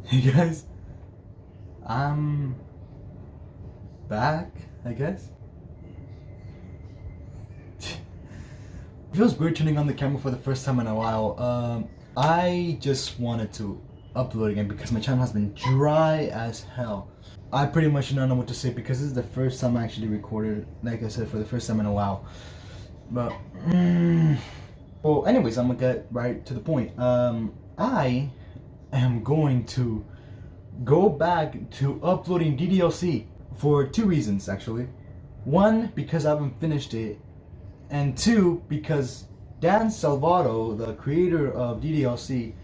Hey guys, I'm back, I guess. Feels weird turning on the camera for the first time in a while. I just wanted to upload again because my channel has been dry as hell. I pretty much don't know what to say because this is the first time I actually recorded, like I said, for the first time in a while. But, well, anyways, I'm gonna get right to the point. I am going to go back to uploading DDLC for two reasons actually. One, because I haven't finished it, and two, because Dan Salvato, the creator of DDLC,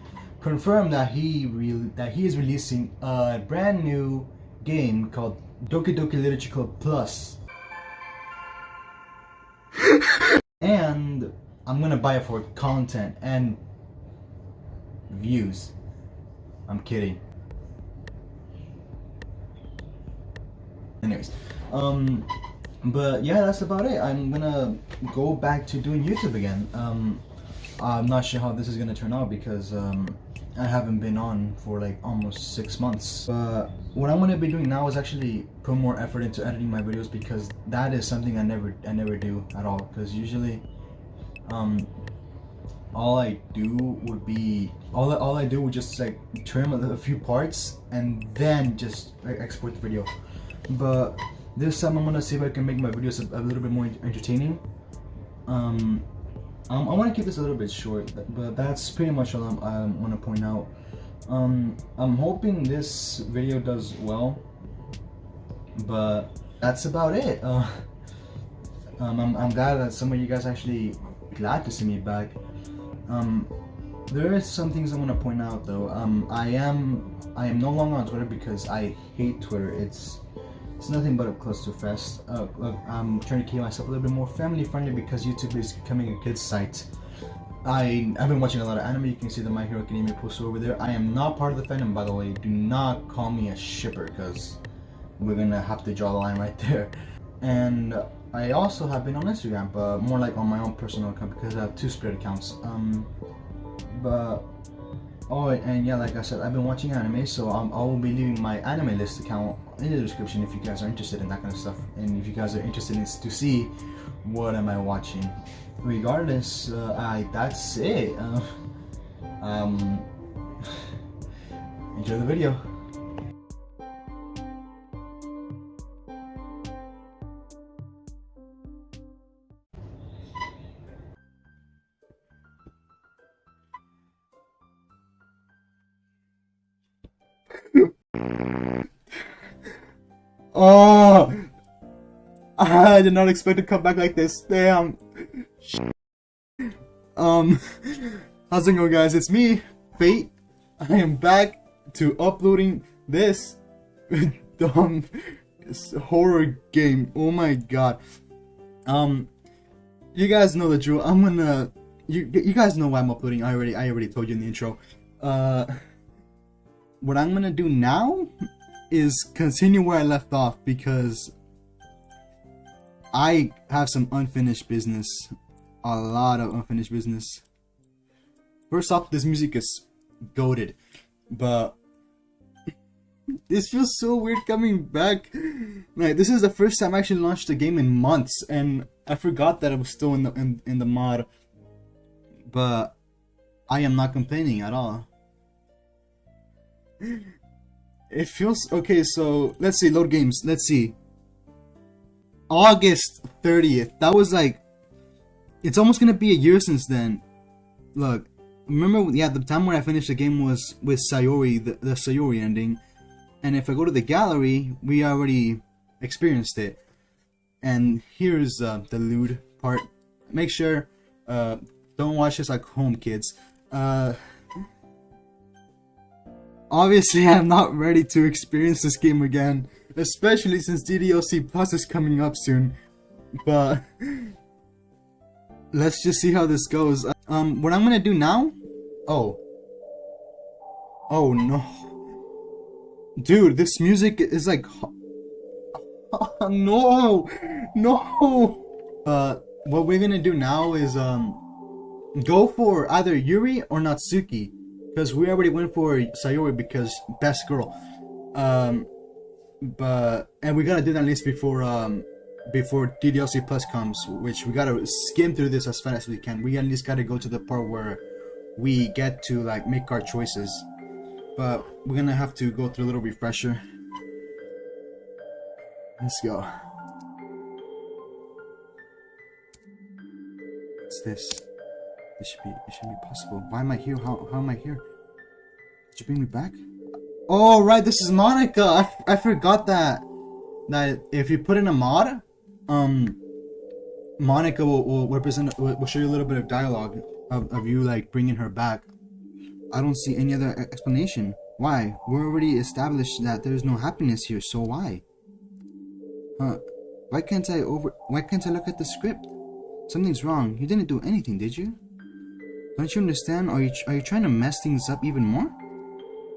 confirmed that he is releasing a brand new game called Doki Doki Literature Club Plus, and I'm gonna buy it for content and views. I'm kidding. Anyways, but yeah, that's about it. I'm gonna go back to doing YouTube again. I'm not sure how this is gonna turn out because I haven't been on for like almost 6 months. But what I'm gonna be doing now is actually put more effort into editing my videos because that is something I never do at all. Because usually, all I do would just like trim a few parts and then just like export the video. But this time I'm gonna see if I can make my videos a little bit more entertaining. I want to keep this a little bit short, but that's pretty much all I want to point out. I'm hoping this video does well, but that's about it. I'm glad that some of you guys actually glad to see me back. There are some things I want to point out though. I am no longer on Twitter because I hate Twitter. It's nothing but a clusterfest. I'm trying to keep myself a little bit more family friendly because YouTube is becoming a kid's site. I've been watching a lot of anime. You can see the My Hero Academia poster over there. I am not part of the fandom, by the way. Do not call me a shipper because we're gonna have to draw the line right there. And I also have been on Instagram, but more like on my own personal account because I have two split accounts. Oh, and yeah, like I said, I've been watching anime, so I will be leaving my anime list account in the description if you guys are interested in that kind of stuff, and if you guys are interested in to see what am I watching. Regardless, that's it. Enjoy the video. Oh, I did not expect to come back like this. Damn. How's it going, guys? It's me, Fate. I am back to uploading this dumb horror game. Oh my god. You guys know the drill. I'm gonna. You guys know why I'm uploading. I already told you in the intro. What I'm gonna do now is continue where I left off because I have some unfinished business. A lot of unfinished business. First off, this music is goated, but this feels so weird coming back. Like, this is the first time I actually launched the game in months, and I forgot that it was still in the mod. But I am not complaining at all. It feels okay. So let's see, load games. Let's see. August 30th. That was like, it's almost gonna be a year since then. Look, remember, yeah, the time when I finished the game was with Sayori, the Sayori ending. And if I go to the gallery, we already experienced it. And here's the lewd part. Make sure don't watch this like home, kids. Obviously, I'm not ready to experience this game again, especially since DDLC Plus is coming up soon. But let's just see how this goes. What I'm gonna do now? Oh no, dude, this music is like, no. What we're gonna do now is go for either Yuri or Natsuki. because we already went for Sayori because best girl. And we gotta do that at least before DDLC Plus comes, which we gotta skim through this as fast as we can. We at least gotta go to the part where we get to like make our choices. But we're gonna have to go through a little refresher. Let's go. What's this? It should be possible. Why am I here? How am I here? Did you bring me back? Oh right, this is Monica. I forgot that if you put in a mod, Monica will will show you a little bit of dialogue of you like bringing her back. I don't see any other explanation. Why? We're already established that there's no happiness here, so why? Why can't I look at the script? Something's wrong. You didn't do anything, did you? Don't you understand? Are you trying to mess things up even more?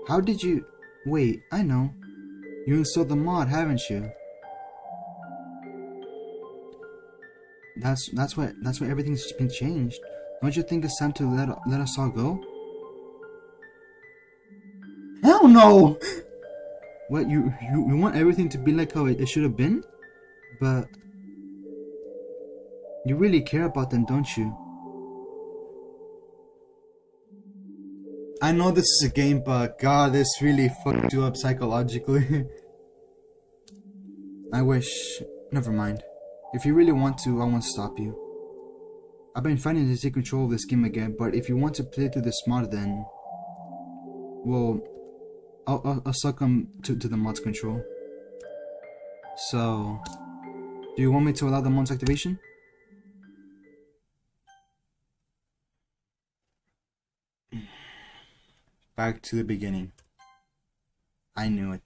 How did you... Wait, I know. You installed the mod, haven't you? That's why everything's been changed. Don't you think it's time to let us all go? Hell no! What, you want everything to be like how it should have been? But you really care about them, don't you? I know this is a game, but God, this really fucked you up psychologically. I wish... Never mind. If you really want to, I won't stop you. I've been fighting to take control of this game again, but if you want to play through this mod, then... Well, I'll succumb to the mod's control. So... Do you want me to allow the mod's activation? Back to the beginning. I knew it.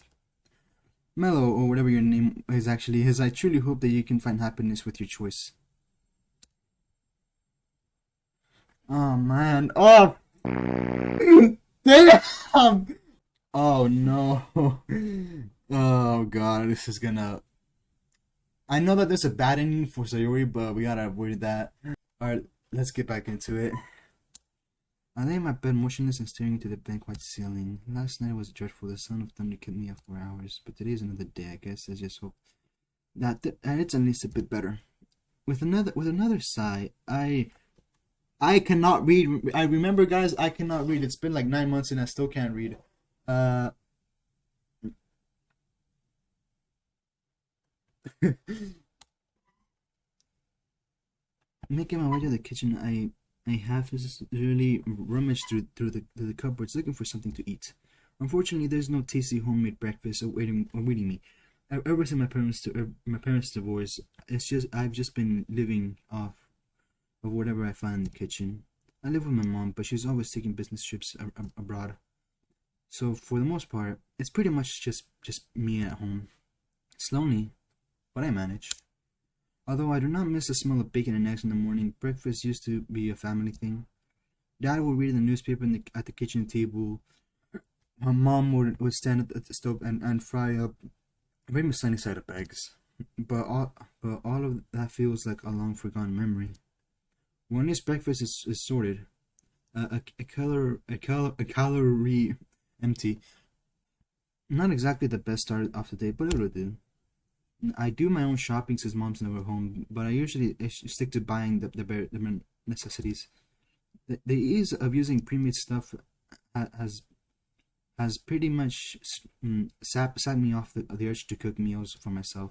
Mello, or whatever your name is actually is, I truly hope that you can find happiness with your choice. Oh man. Oh! Damn! Oh no. Oh god, this is gonna... I know that there's a bad ending for Sayori, but we gotta avoid that. Alright, let's get back into it. I lay in my bed motionless and staring into the blank white ceiling. Last night was dreadful. The sound of thunder kept me up for hours, but today's another day. I guess I just hope that it's at least a bit better. With another sigh, I cannot read. I remember, guys, I cannot read. It's been like 9 months and I still can't read. Making my way to the kitchen, I half-really rummaged through the cupboards looking for something to eat. Unfortunately, there's no tasty homemade breakfast awaiting me. Ever since my parents' divorce, I've just been living off of whatever I find in the kitchen. I live with my mom, but she's always taking business trips abroad. So for the most part, it's pretty much just me at home. It's lonely, but I manage. Although I do not miss the smell of bacon and eggs in the morning, breakfast used to be a family thing. Dad would read the newspaper at the kitchen table. My mom would stand at the stove and fry up a very sunny side of eggs. But all of that feels like a long forgotten memory. When this breakfast is sorted, a calorie empty. Not exactly the best start of the day, but it'll do. I do my own shopping since mom's never home, but I usually stick to buying the bare necessities. The ease of using pre-made stuff has pretty much sat me off the urge to cook meals for myself.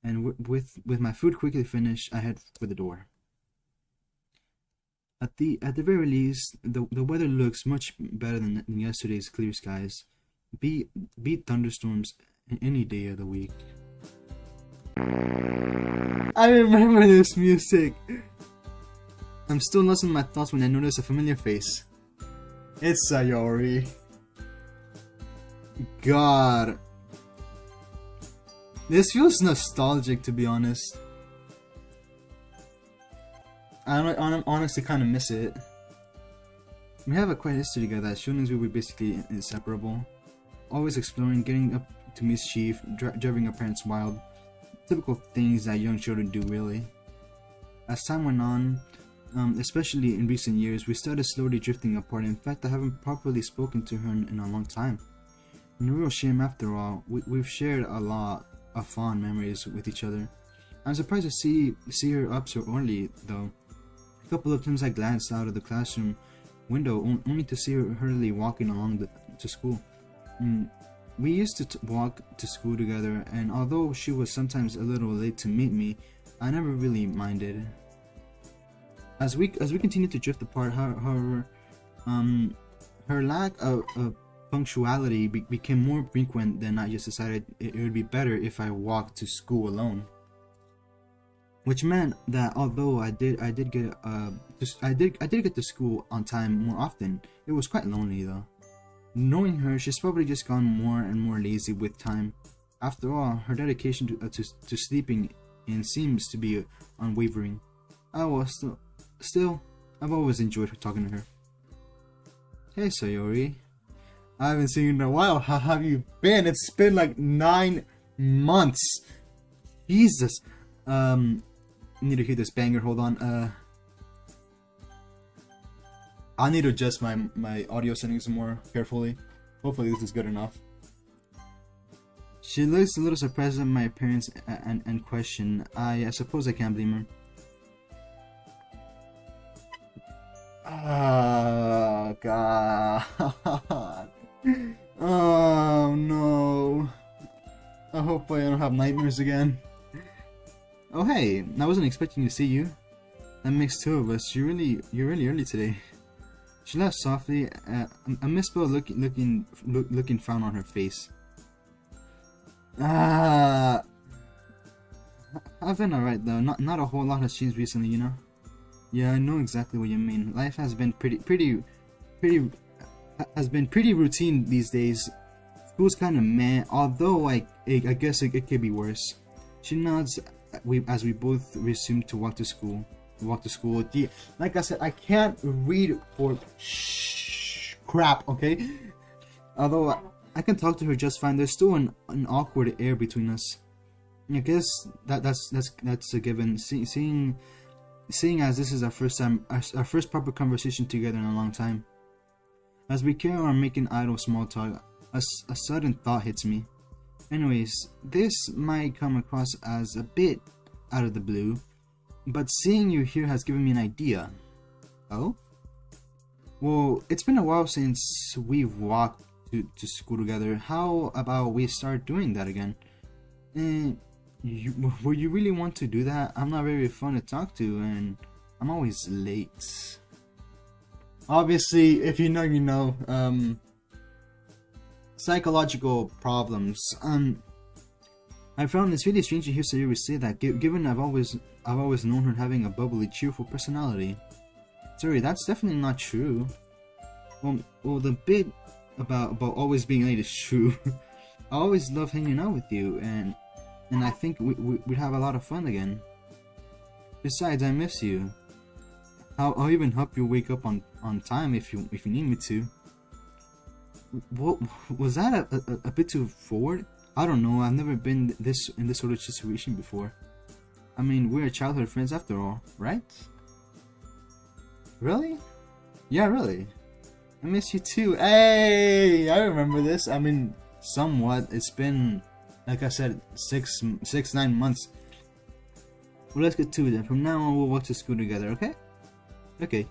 And with my food quickly finished, I head for the door. At the very least, the weather looks much better than yesterday's clear skies. Beat thunderstorms any day of the week. I remember this music. I'm still lost in my thoughts when I notice a familiar face. It's Sayori. God. This feels nostalgic, to be honest. I honestly kind of miss it. We have a quiet history together. As shootings, we were basically inseparable. Always exploring, getting up to mischief, driving our parents wild. Typical things that young children do, really. As time went on, Especially in recent years, we started slowly drifting apart. In fact, I haven't properly spoken to her in a long time. No real shame after all. We've shared a lot of fond memories with each other. I'm surprised to see her up so early, though. A couple of times I glanced out of the classroom window only to see her hurriedly walking along to school. We used to walk to school together, and although she was sometimes a little late to meet me, I never really minded. As we continued to drift apart, her lack of punctuality became more frequent. Then I just decided it would be better if I walked to school alone. Which meant that although I did get to school on time more often, it was quite lonely though. Knowing her, she's probably just gone more and more lazy with time. After all, her dedication to sleeping in seems to be unwavering. Still, I've always enjoyed talking to her. Hey Sayori, I haven't seen you in a while. How have you been? It's been like 9 months. Jesus. I need to hear this banger. Hold on. I need to adjust my audio settings more carefully. Hopefully this is good enough. She looks a little surprised at my appearance and question. I suppose I can't blame her. Oh god. Oh no. I hope I don't have nightmares again. Oh hey, I wasn't expecting to see you. That makes two of us. You're really early today. She laughed softly, a misspelled looking frown on her face. I've been alright though. Not a whole lot has changed recently, you know. Yeah, I know exactly what you mean. Life has been pretty routine these days. School's kind of meh, although I guess it could be worse. She nods as we both resume to walk to school. Like I said, I can't read for crap, okay? Although I can talk to her just fine. There's still an awkward air between us. I guess that's a given. Seeing as this is our first proper conversation together in a long time. As we carry on making idle small talk, a sudden thought hits me. Anyways, this might come across as a bit out of the blue, but seeing you here has given me an idea. Oh? Well, it's been a while since we've walked to school together. How about we start doing that again? Would you really want to do that? I'm not very fun to talk to, and I'm always late. Obviously, if you know, you know. Psychological problems. I found it's really strange to hear Sayuri say that, given I've always known her having a bubbly, cheerful personality. Sorry, that's definitely not true. Well, the bit about always being late is true. I always love hanging out with you, and I think we'd have a lot of fun again. Besides, I miss you. I'll even help you wake up on time if you need me to. What was that a bit too forward? I don't know. I've never been in this sort of situation before. I mean, we're childhood friends after all, right? Really? Yeah, really. I miss you too. Hey, I remember this. I mean, somewhat. It's been, like I said, 9 months. Well, let's get to it then. From now on, we'll walk to school together. Okay? Okay.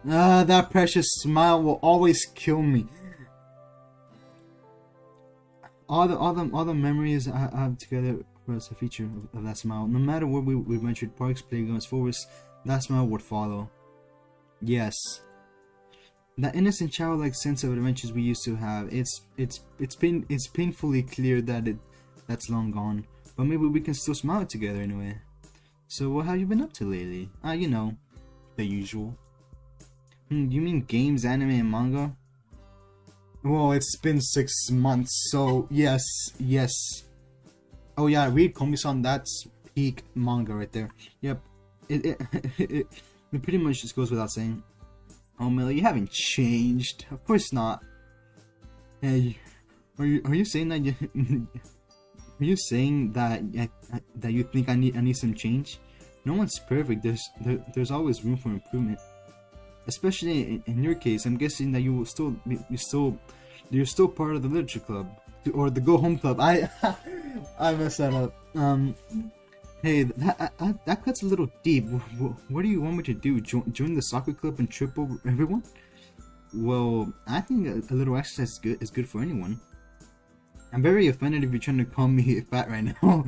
That precious smile will always kill me. All the memories I have together was a feature of that smile. No matter where we ventured, parks, playgrounds, forests, that smile would follow. Yes, that innocent childlike sense of adventures we used to have. It's painfully clear that that's long gone. But maybe we can still smile together anyway. So what have you been up to lately? You know, the usual. You mean games, anime, and manga? Well, it's been 6 months, so yes. Oh yeah, read Komi-san, that's peak manga right there. Yep, it pretty much just goes without saying. Oh Millie, you haven't changed. Of course not. Hey, are you saying that are you saying that you think I need some change? No one's perfect. There's always room for improvement. Especially in your case, I'm guessing that you're still part of the literature club or the go home club. I messed that up. Hey, that cuts a little deep. What do you want me to do? Join the soccer club and trip over everyone? Well, I think a little exercise is good for anyone. I'm very offended if you're trying to call me fat right now.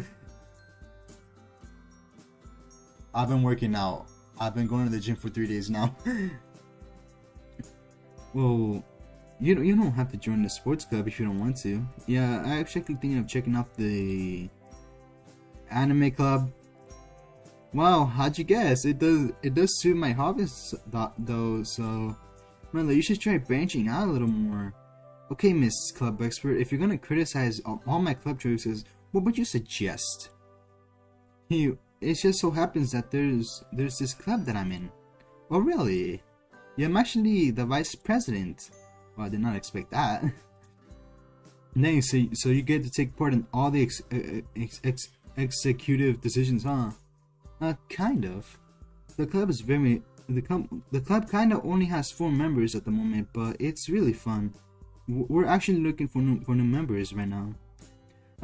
I've been working out. I've been going to the gym for 3 days now. Well, you don't have to join the sports club if you don't want to. Yeah, I'm actually thinking of checking out the anime club. Wow, how'd you guess? It does suit my hobbies though, so Melo, you should try branching out a little more. Okay, Miss Club Expert, if you're gonna criticize all my club choices, what would you suggest? It just so happens that there's this club that I'm in. Oh really? Yeah, I'm actually the vice president. Well, I did not expect that. Nice, so you get to take part in all the executive decisions, huh? Kind of. The club is the club kind of only has 4 members at the moment, but it's really fun. We're actually looking for new members right now.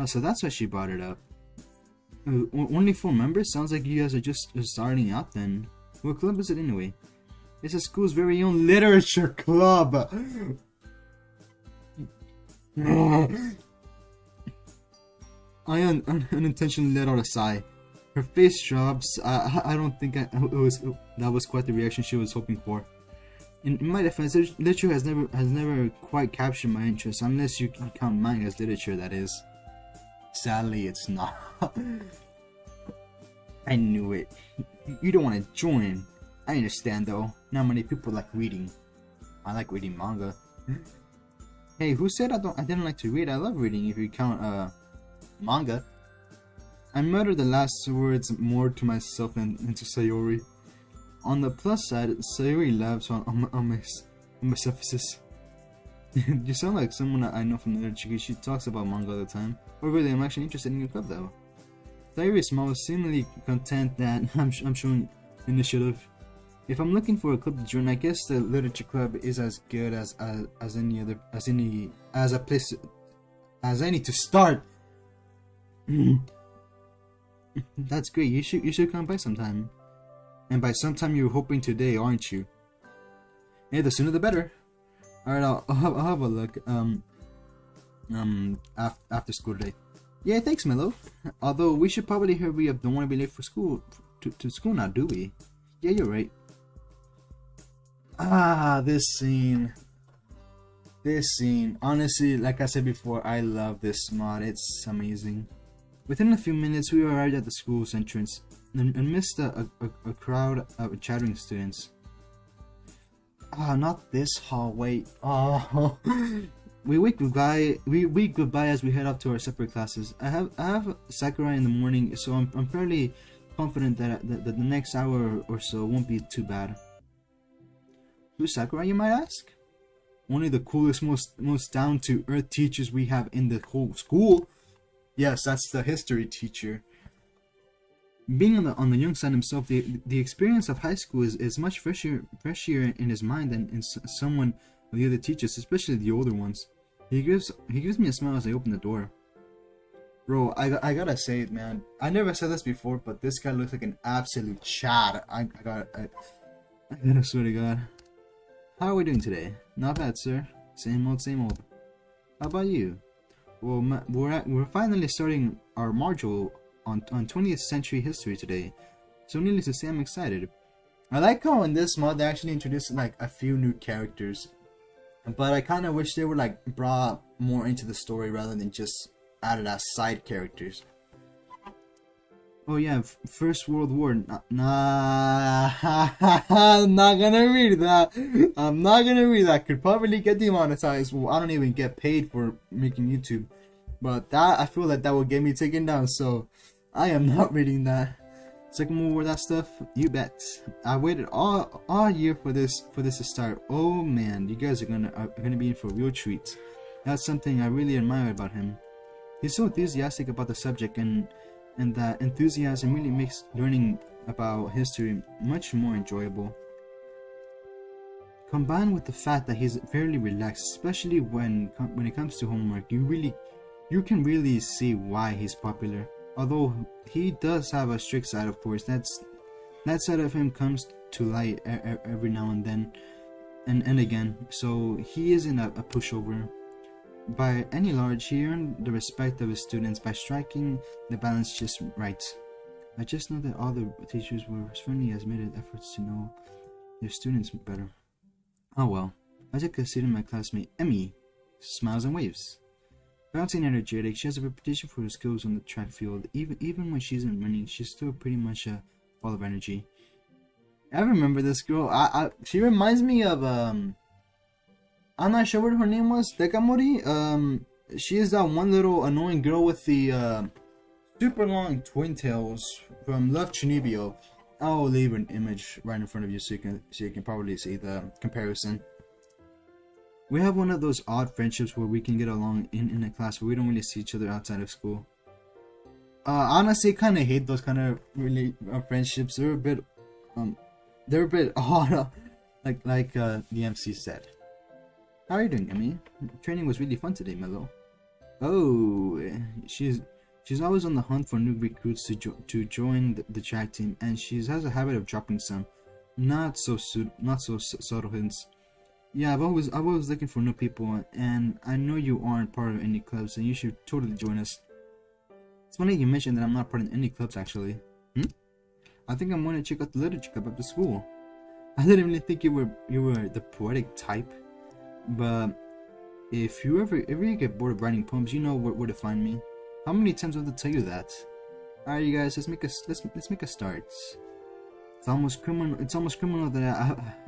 So that's why she brought it up. Only 4 members? Sounds like you guys are just starting out then. What club is it anyway? It's the school's very own literature club! I unintentionally let out a sigh. Her face drops. I don't think that was quite the reaction she was hoping for. In my defense, literature has never quite captured my interest, unless you count manga as literature, that is. Sadly, it's not. I knew it. You don't want to join. I understand though. Not many people like reading. I like reading manga. Hey, who said I didn't like to read? I love reading if you count manga. I muttered the last words more to myself than to Sayori. On the plus side, Sayori laughs on my surfaces. You sound like someone I know from the literature. She talks about manga all the time. Or really, I'm actually interested in your club though. Sayori smiles, seemingly content that I'm showing initiative. If I'm looking for a club to join, I guess the literature club is as good as any to start. That's great. You should come by sometime. And by sometime you're hoping today, aren't you? Hey, the sooner the better. Alright, I'll have a look. After school today. Yeah, thanks, Milo. Although we should probably hurry up. Don't want to be late for school. To school now, do we? Yeah, you're right. This scene. Honestly, like I said before, I love this mod. It's amazing. Within a few minutes, we arrived at the school's entrance and missed a crowd of chattering students. Not this hallway. We wave goodbye as we head off to our separate classes. I have Sakurai in the morning, so I'm fairly confident that the next hour or so won't be too bad. Who's Sakurai, you might ask? Only the coolest, most down-to-earth teachers we have in the whole school. Yes, that's the history teacher. Being on the young side himself, the experience of high school is much fresher in his mind than in someone of the other teachers, especially the older ones. He gives me a smile as I open the door. Bro, I gotta say it, man. I never said this before, but this guy looks like an absolute Chad. I gotta swear to God. How are we doing today? Not bad, sir. Same old, same old. How about you? Well, we're finally starting our module on 20th century history today, so needless to say, I'm excited. I like how in this mod they actually introduced like a few new characters, but I kind of wish they were like brought more into the story rather than just added as side characters. Oh yeah, First World War. Nah, I'm not gonna read that. I'm not gonna read that. Could probably get demonetized. Well, I don't even get paid for making YouTube, but that I feel like that would get me taken down. So I am not reading that. Second World War, that stuff. You bet. I waited all year for this to start. Oh man, you guys are gonna be in for a real treat. That's something I really admire about him. He's so enthusiastic about the subject, and that enthusiasm really makes learning about history much more enjoyable. Combined with the fact that he's fairly relaxed, especially when it comes to homework, you can really see why he's popular. Although he does have a strict side, of course. That side of him comes to light every now and then, and again. So he isn't a pushover. By any large, he earned the respect of his students by striking the balance just right. I just know that all the teachers were as friendly as made efforts to know their students better. Oh well. I took a seat in my classmate Emmy. Smiles and waves. Bouncing and energetic, she has a reputation for her skills on the track field. Even when she isn't running, she's still pretty much a ball of energy. I remember this girl. She reminds me of I'm not sure what her name was. Dekamori. She is that one little annoying girl with the super long twin tails from Love Chunibyo. I'll leave an image right in front of you so you can probably see the comparison. We have one of those odd friendships where we can get along in a class, but we don't really see each other outside of school. Honestly, kind of hate those kind of really friendships. They're a bit odd, like the MC said. How are you doing, Emmy? Training was really fun today, Mello. Oh, she's always on the hunt for new recruits to join the track team, and she has a habit of dropping some not so subtle hints. Yeah, I've always looking for new people, and I know you aren't part of any clubs, and you should totally join us. It's funny you mentioned that I'm not part of any clubs, actually. I think I'm going to check out the literature club at the school. I didn't really think you were the poetic type, but if you ever get bored of writing poems, you know where to find me. How many times do I have to tell you that? Alright, you guys, let's make a start. It's almost criminal that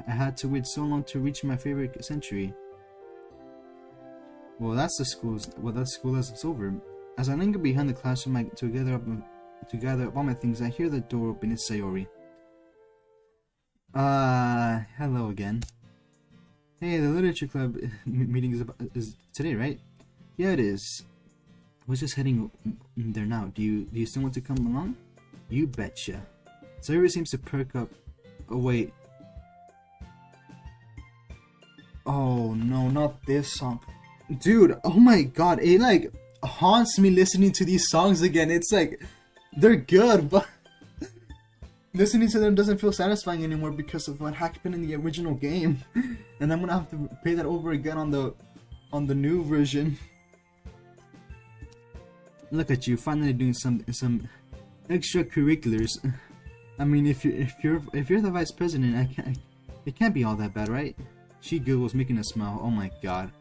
I had to wait so long to reach my favorite century. Well, that's school as it's over. As I linger behind the classroom to gather up all my things, I hear the door open. It's Sayori. Hello again. Hey, the literature club meeting is today, right? Yeah, it is. I was just heading there now. Do you still want to come along? You betcha. Sayori seems to perk up. Oh wait. Oh no, not this song. Dude, oh my god, it like haunts me listening to these songs again. It's like, they're good, but listening to them doesn't feel satisfying anymore because of what happened in the original game. And I'm gonna have to play that over again on the new version. Look at you, finally doing some extracurriculars. I mean, if you're the vice president, it can't be all that bad, right? She giggles, making a smile. Oh my god.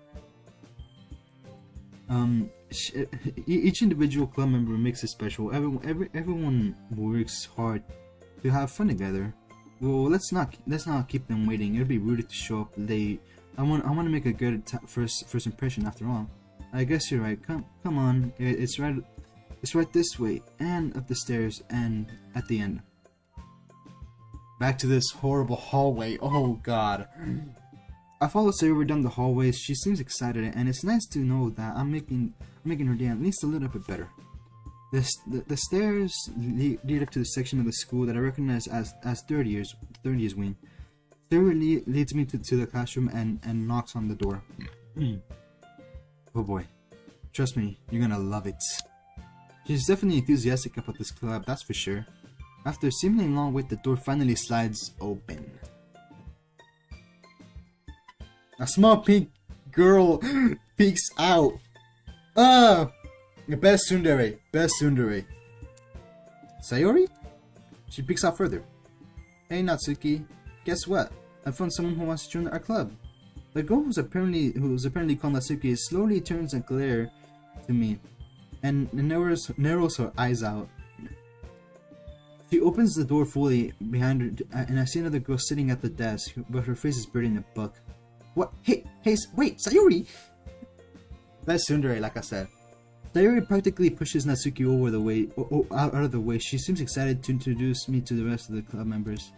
Each individual club member makes it special. Everyone works hard to have fun together. Well, let's not keep them waiting. It'd be rude to show up late. I want to make a good first impression after all. I guess you're right. Come on. It's right this way, and up the stairs, and at the end. Back to this horrible hallway. Oh god. I follow Sayori down the hallways. She seems excited, and it's nice to know that I'm making her day at least a little bit better. The stairs lead up to the section of the school that I recognize as third years wing. Sayori leads me to the classroom and knocks on the door. Oh boy. Trust me, you're gonna love it. She's definitely enthusiastic about this club, that's for sure. After a seemingly long wait, the door finally slides open. A small pink girl peeks out. Best tsundere. Sayori? She peeks out further. Hey Natsuki, guess what? I found someone who wants to join our club. The girl who's apparently called Natsuki slowly turns a glare to me and narrows her eyes out. She opens the door fully behind her, and I see another girl sitting at the desk, but her face is buried in a book. What? Hey, wait, Sayori! That's tsundere, like I said. Sayori practically pushes Natsuki out of the way. She seems excited to introduce me to the rest of the club members.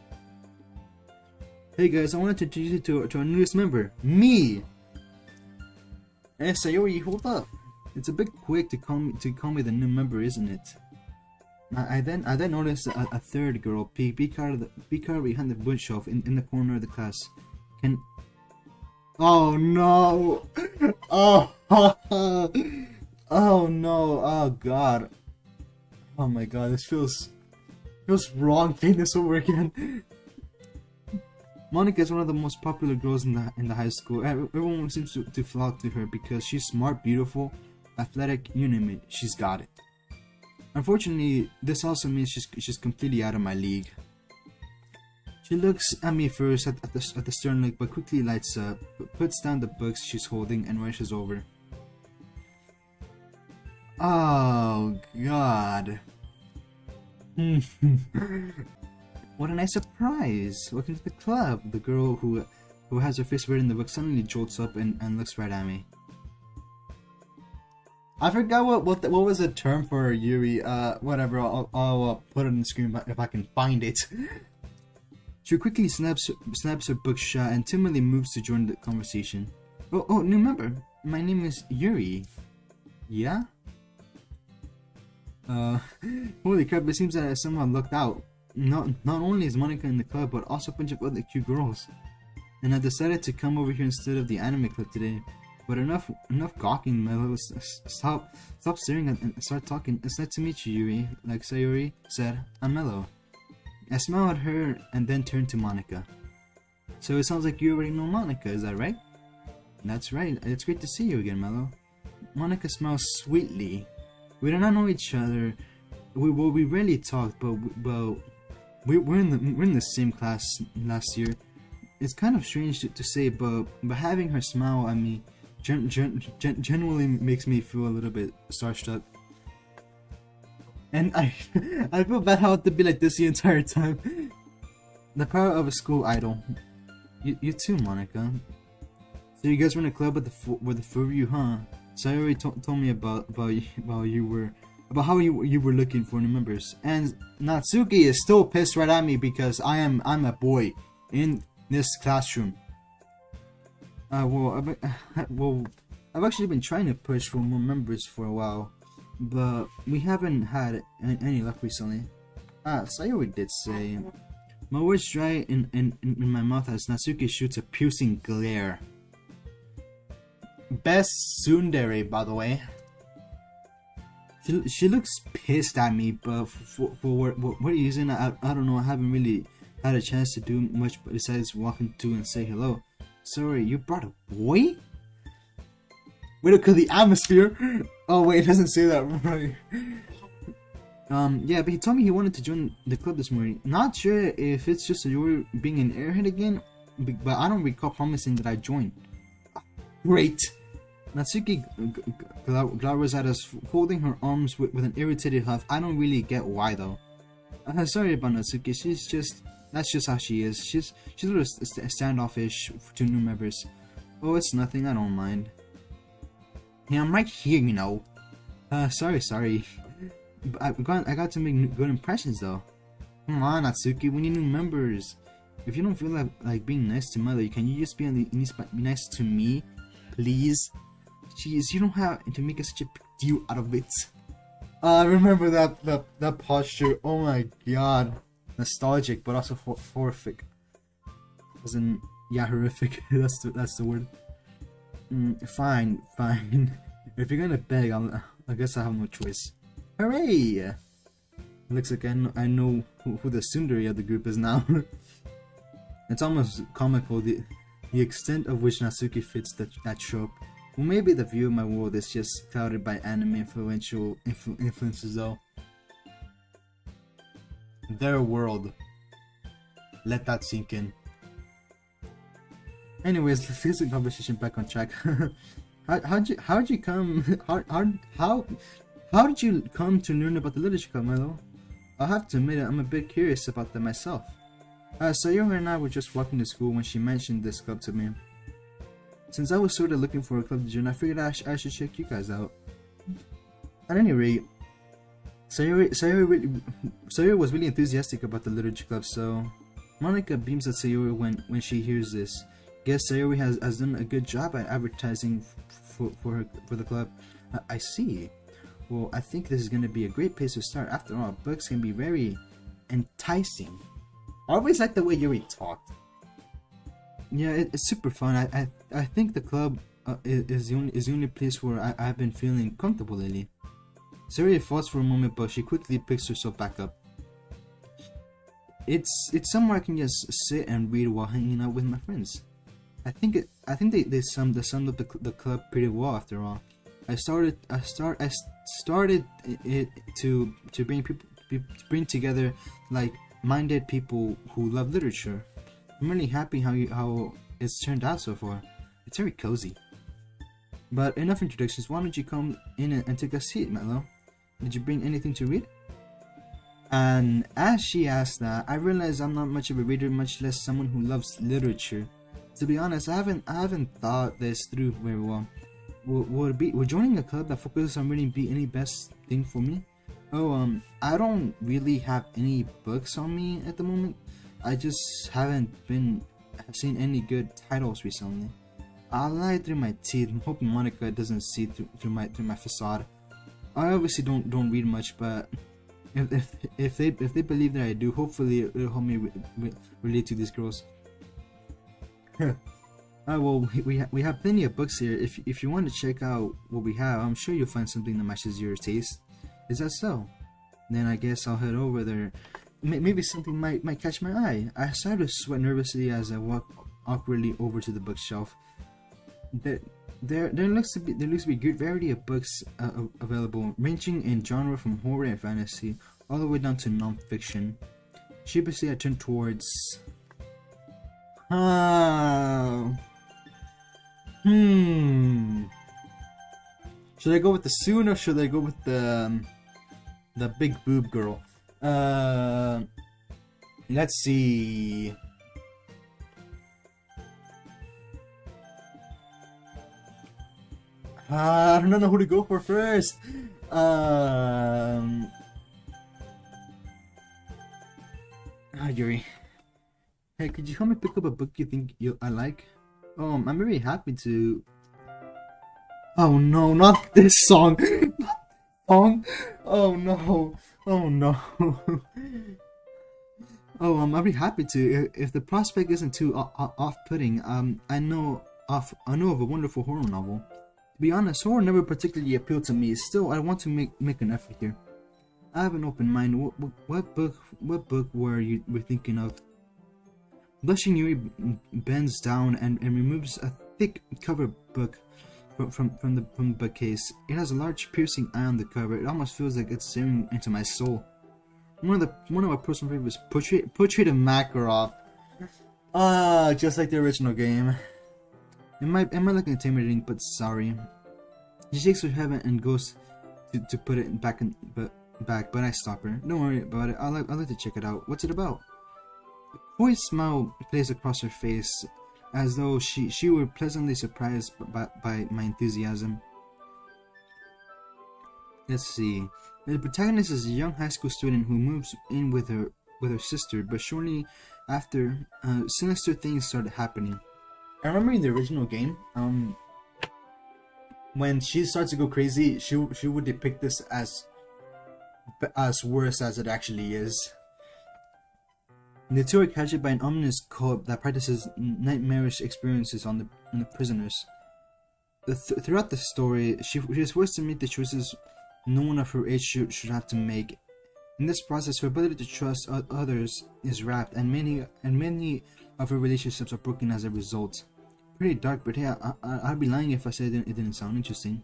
Hey guys, I wanted to introduce you to our newest member, me! Hey Sayori, hold up. It's a bit quick to call me the new member, isn't it? I then noticed a third girl peek out behind the bookshelf in the corner of the class. Can Oh no! Oh, oh no! Oh god! Oh my god! This feels wrong. Playing this over again. Monica is one of the most popular girls in the high school. Everyone seems to flock to her because she's smart, beautiful, athletic, you name it, she's got it. Unfortunately, this also means she's completely out of my league. She looks at me first at the stern look, but quickly lights up, puts down the books she's holding, and rushes over. Oh god. What a nice surprise! Welcome to the club. The girl who has her face buried in the book suddenly jolts up and looks right at me. I forgot what was the term for Yuri. Whatever. I'll put it on the screen if I can find it. She quickly snaps her book shut and timidly moves to join the conversation. Oh, new member. My name is Yuri. Yeah? Holy crap, it seems that I somehow lucked out. Not only is Monica in the club, but also a bunch of other cute girls. And I decided to come over here instead of the anime club today. But enough gawking, Mello. Stop staring and start talking. It's nice to meet you, Yuri. Like Sayori said, I'm Mello. I smiled at her and then turned to Monica. So it sounds like you already know Monica, is that right? That's right. It's great to see you again, Mello. Monica smiles sweetly. We do not know each other. We rarely talked, but we're in the same class last year. It's kind of strange to say, but having her smile at me genuinely makes me feel a little bit starstruck. And I feel bad how to be like this the entire time. The power of a school idol. You too, Monica. So you guys were in a club with the four of you, huh? Sayori told me about how you were looking for new members. And Natsuki is still pissed right at me because I'm a boy in this classroom. Well, I've actually been trying to push for more members for a while, but we haven't had any luck recently. Sayori did say. My words dry in my mouth as Natsuki shoots a piercing glare. Best tsundere, by the way. She looks pissed at me, but for what reason, I don't know. I haven't really had a chance to do much besides walking to and say hello. Sorry, you brought a boy? Way to kill the atmosphere! Oh wait, it doesn't say that right. Yeah, but he told me he wanted to join the club this morning. Not sure if it's just you were being an airhead again, but I don't recall promising that I joined. Great! Natsuki glowers at us, folding her arms with an irritated huff. I don't really get why though. Sorry about Natsuki, that's just how she is. She's a little standoffish to new members. Oh, it's nothing, I don't mind. Hey, I'm right here, you know. Sorry. I got to make good impressions though. Come on, Natsuki, we need new members. If you don't feel like being nice to Mother, can you just be nice to me, please? Jeez, you don't have to make such a big deal out of it. I remember that posture. Oh my god, nostalgic, but also horrific. As in, yeah, horrific. that's the word. Fine. If you're gonna beg, I guess I have no choice. Hooray! Looks like I know who the tsundere of the group is now. It's almost comical the extent of which Natsuki fits that trope. Well, maybe the view of my world is just clouded by anime influences though. Their world. Let that sink in. Anyways, let's get the conversation back on track. How did you come to learn about the literature club, Milo? I'll have to admit it, I'm a bit curious about that myself. Sayori and I were just walking to school when she mentioned this club to me. Since I was sort of looking for a club to join, I figured I should check you guys out. At any rate, Sayori was really enthusiastic about the literature club, so Monica beams at Sayori when she hears this. Guess Sayori has done a good job at advertising for the club. I see. Well, I think this is going to be a great place to start. After all, books can be very enticing. I always like the way Yuri talked. Yeah, it's super fun. I think the club is the only place where I've been feeling comfortable lately. Saria falls for a moment, but she quickly picks herself back up. It's somewhere I can just sit and read while hanging out with my friends. I think they summed up the club pretty well after all. I started it to bring together like-minded people who love literature. I'm really happy how it's turned out so far. It's very cozy. But enough introductions. Why don't you come in and take a seat, Mello? Did you bring anything to read? And as she asked that, I realized I'm not much of a reader, much less someone who loves literature. To be honest, I haven't thought this through very well. Would joining a club that focuses on reading be any best thing for me? Oh, I don't really have any books on me at the moment. I just haven't seen any good titles recently. I'll lie through my teeth. I'm hoping Monica doesn't see through my facade. I obviously don't read much, but if they believe that I do, hopefully it'll help me relate to these girls. Well, we have plenty of books here. If you want to check out what we have, I'm sure you'll find something that matches your taste. Is that so? Then I guess I'll head over there. Maybe something might catch my eye. I started to sweat nervously as I walked awkwardly over to the bookshelf. There looks to be a good variety of books available, ranging in genre from horror and fantasy all the way down to non-fiction. Sheepishly, I turned towards. Should I go with the Soon or should I go with the big boob girl? Let's see. I don't know who to go for first. Yuri. Hey, could you help me pick up a book you think I like? I'm very happy to. Oh no, not this song. Song. Oh no. Oh no. I'm very happy to. If the prospect isn't too off-putting, I know of a wonderful horror novel. To be honest, horror never particularly appealed to me. Still, I want to make an effort here. I have an open mind. What book were you thinking of? Blushing, Yuri bends down and removes a thick cover book from the bookcase. It has a large piercing eye on the cover. It almost feels like it's staring into my soul. One of my personal favorites, Portrait of Makarov. Just like the original game. It might look intimidating, but sorry. She shakes her head and goes to put it back, but I stop her. Don't worry about it. I'd like to check it out. What's it about? A coy smile plays across her face, as though she were pleasantly surprised by my enthusiasm. Let's see. The protagonist is a young high school student who moves in with her sister, but shortly after, sinister things started happening. I remember in the original game, when she starts to go crazy, she would depict this as worse as it actually is. The two are captured by an ominous cult that practices nightmarish experiences on the prisoners. Throughout the story, she is forced to make the choices no one of her age should have to make. In this process, her ability to trust others is wrapped, and many of her relationships are broken as a result. Pretty dark, but hey, I'd be lying if I said it didn't sound interesting.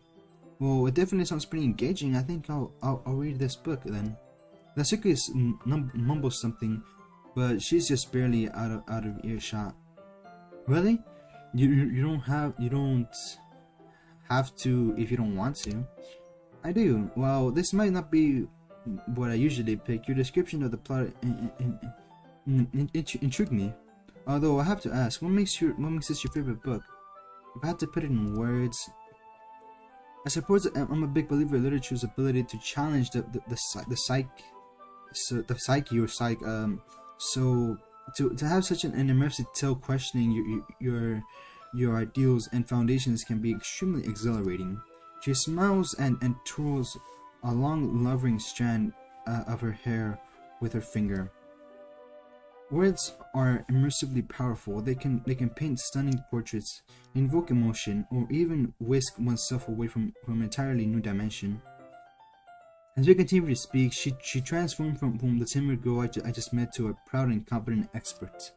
Well, it definitely sounds pretty engaging. I think I'll read this book then. Nasuke mumbles something, but she's just barely out of earshot. Really? You don't have to if you don't want to. I do. Well, this might not be what I usually pick. Your description of the plot intrigued me. Although I have to ask, what makes this your favorite book? If I had to put it in words, I suppose I'm a big believer in literature's ability to challenge the psyche. So to have such an immersive tale questioning your ideals and foundations can be extremely exhilarating. She smiles and twirls a long, loving strand of her hair with her finger. Words are immersively powerful. They can paint stunning portraits, invoke emotion, or even whisk oneself away from an entirely new dimension. As we continue to speak, she transformed from the timid girl I just met to a proud and confident expert.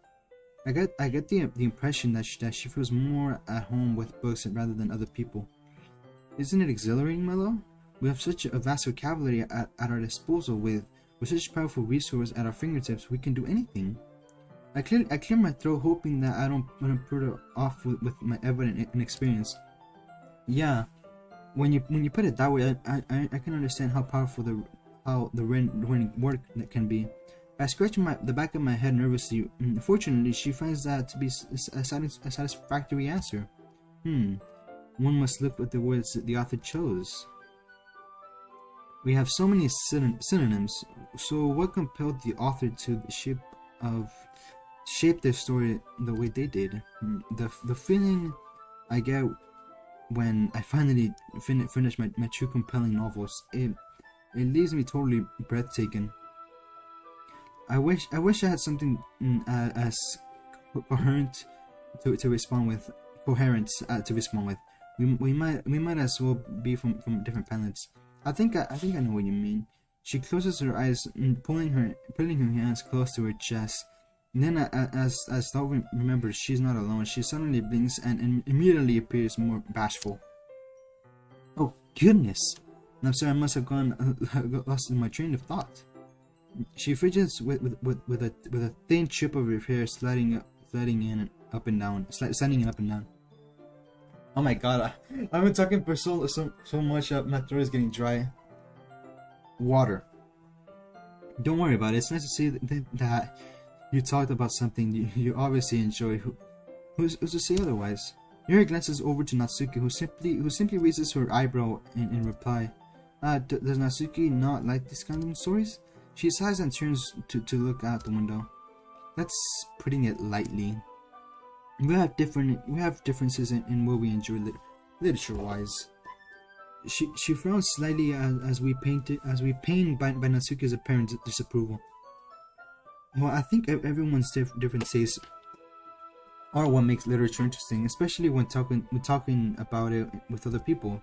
I get the impression that she feels more at home with books rather than other people. Isn't it exhilarating, my love? We have such a vast vocabulary at our disposal. With such a powerful resource at our fingertips, we can do anything. I clear my throat, hoping that I don't put her off with my evident inexperience. Yeah, when you put it that way, I can understand how powerful the written word can be. I scratch the back of my head nervously. Fortunately, she finds that to be a satisfactory answer. One must look at the words that the author chose. We have so many synonyms. So what compelled the author to shape their story the way they did? The feeling I get when I finally finish my two compelling novels, it leaves me totally breathtaking. I wish I had something as coherent to respond with. We might as well be from different planets. I think I know what you mean. She closes her eyes, pulling her hands close to her chest. And then, as thought remembers, she's not alone. She suddenly blinks and immediately appears more bashful. Oh goodness! I'm sorry, I must have lost in my train of thought. She fidgets with a thin chip of her hair sliding in up and down. Oh my god! I've been talking for so much. My throat is getting dry. Water. Don't worry about it. It's nice to see that you talked about something you obviously enjoy. Who's to say otherwise? Yuri glances over to Natsuki, who simply raises her eyebrow in reply. Does Natsuki not like these kind of stories? She sighs and turns to look out the window. That's putting it lightly. We have differences in what we enjoy literature-wise. She frowns slightly as we pain by Natsuki's apparent disapproval. Well, I think everyone's different tastes are what makes literature interesting, especially when talking about it with other people.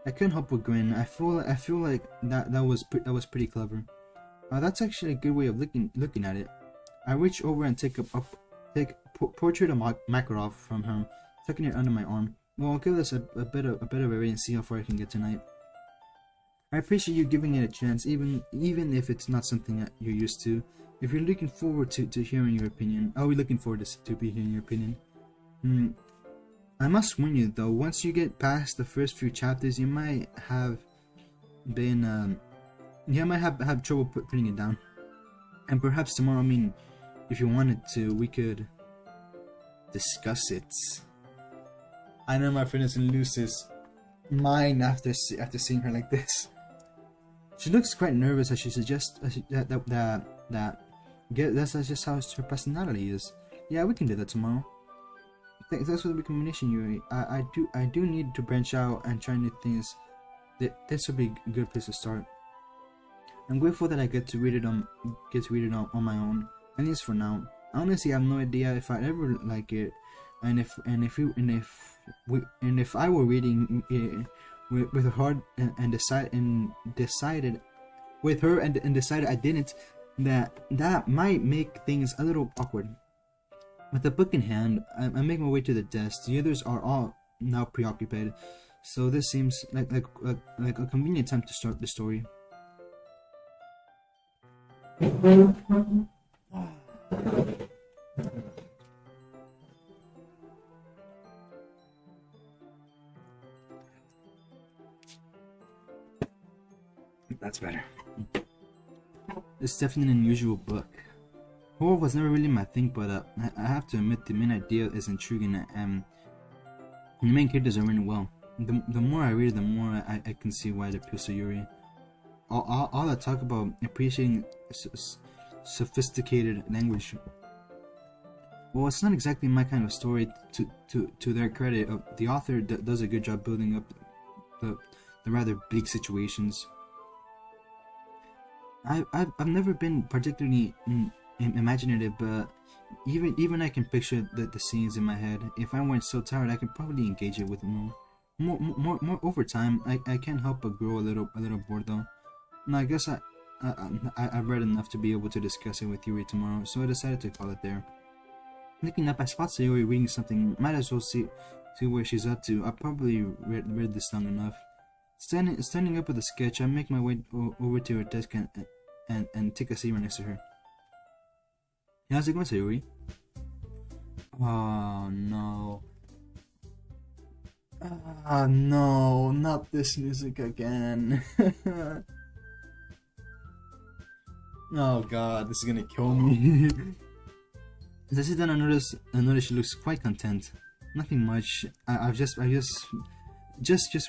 I couldn't help but grin. I feel like that was pretty clever. That's actually a good way of looking at it. I reach over and take Portrait of Makarov from her, tucking it under my arm. Well, I'll give this a bit of a read and see how far I can get tonight. I appreciate you giving it a chance, even if it's not something that you're used to. If you're looking forward to hearing your opinion, I'll be looking forward to hearing your opinion. I must warn you though, once you get past the first few chapters, you might have trouble putting it down. And perhaps tomorrow, if you wanted to, we could discuss it. I know my friend is gonna lose his mind after seeing her like this. She looks quite nervous as she suggests that's just how her personality is. Yeah, we can do that tomorrow. Thanks for the recommendation, Yuri. I do need to branch out and try new things. This would be a good place to start. I'm grateful that I get to read it on my own, at least for now. I honestly have no idea if I'd ever like it, and if I were reading it with her heart and decided I didn't, that might make things a little awkward. With the book in hand, I make my way to the desk. The others are all now preoccupied, so this seems like a convenient time to start the story. That's better. It's definitely an unusual book. Horror was never really my thing, but I have to admit the main idea is intriguing and the main characters are written well. The more I read, the more I can see why it appeals to Yuri. All that talk about appreciating sophisticated language. Well, it's not exactly my kind of story. To their credit, the author does a good job building up the rather bleak situations. I've never been particularly imaginative, but even I can picture the scenes in my head. If I weren't so tired, I could probably engage it with more over time. I can't help but grow a little bored though. No, I guess I've read enough to be able to discuss it with Yuri tomorrow, so I decided to call it there. Looking up, I spot Sayori reading something. Might as well see where she's up to. I probably read this long enough. Standing up with a sketch, I make my way over to her desk and take a seat right next to her. Hey, how's it going, Sayori? Oh no. Ah no, not this music again. Oh god, this is gonna kill me. As I sit down, I notice she looks quite content. Nothing much. I've just